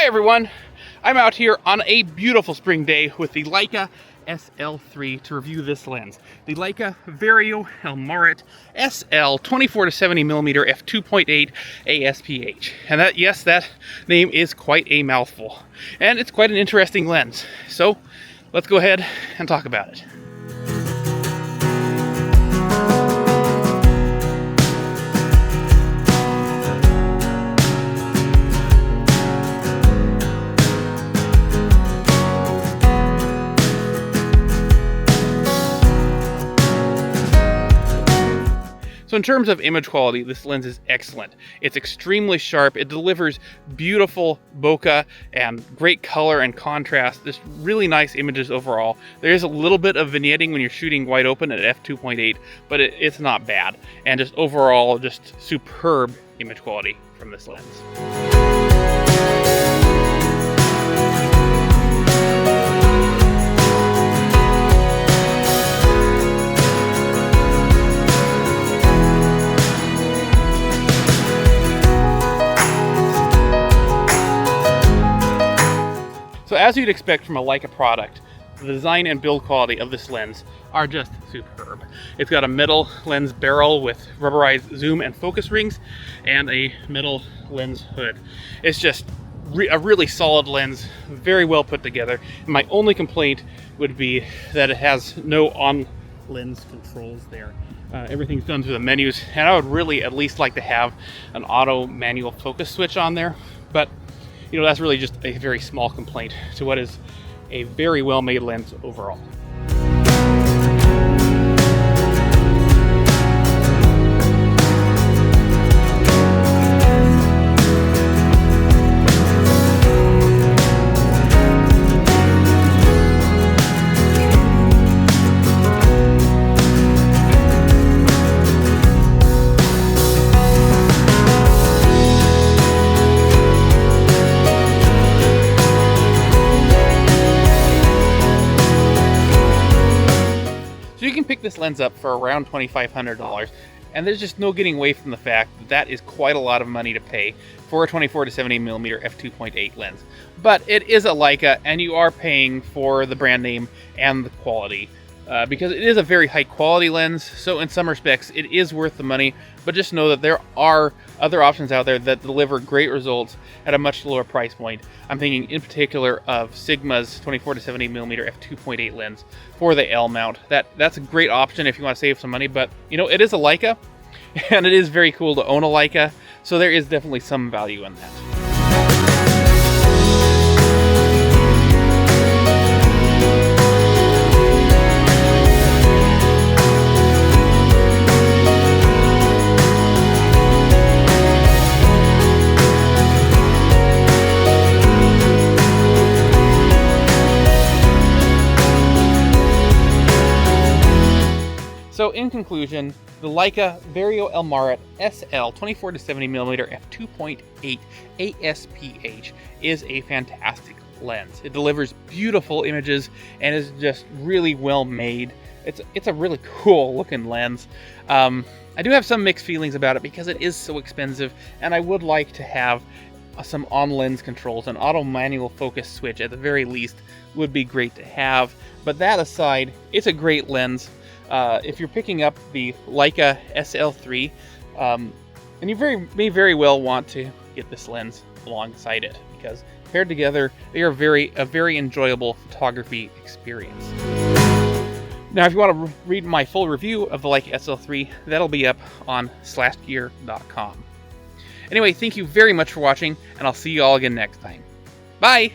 Hi everyone, I'm out here on a beautiful spring day with the Leica SL3 to review this lens. The Leica Vario-Elmarit-SL 24-70mm f2.8 ASPH. And that name is quite a mouthful. And it's quite an interesting lens. So let's go ahead and talk about it. So in terms of image quality, this lens is excellent. It's extremely sharp. It delivers beautiful bokeh and great color and contrast. Just really nice images overall. There is a little bit of vignetting when you're shooting wide open at f2.8, but it's not bad. And just overall, just superb image quality from this lens. So as you'd expect from a Leica product, the design and build quality of this lens are just superb. It's got a metal lens barrel with rubberized zoom and focus rings and a metal lens hood. It's just a really solid lens, very well put together. My only complaint would be that it has no on-lens controls there. Everything's done through the menus, and I would really at least like to have an auto manual focus switch on there, but you know, that's really just a very small complaint to what is a very well-made lens overall. So you can pick this lens up for around $2,500, and there's just no getting away from the fact that that is quite a lot of money to pay for a 24-70mm f2.8 lens. But it is a Leica, and you are paying for the brand name and the quality. Because it is a very high quality lens, so in some respects it is worth the money, but just know that there are other options out there that deliver great results at a much lower price point. I'm thinking in particular of Sigma's 24-70mm f2.8 lens for the L mount. That's a great option if you want to save some money, but you know, it is a Leica, and it is very cool to own a Leica, so there is definitely some value in that. So in conclusion, the Leica Vario-Elmarit-SL 24-70mm f2.8 ASPH is a fantastic lens. It delivers beautiful images and is just really well made. It's a really cool looking lens. I do have some mixed feelings about it because it is so expensive, and I would like to have some on-lens controls. An auto manual focus switch at the very least would be great to have. But that aside, it's a great lens. If you're picking up the Leica SL3, and you may very well want to get this lens alongside it, because paired together, they are a very enjoyable photography experience. Now, if you want to read my full review of the Leica SL3, that'll be up on slashgear.com. Anyway, thank you very much for watching, and I'll see you all again next time. Bye!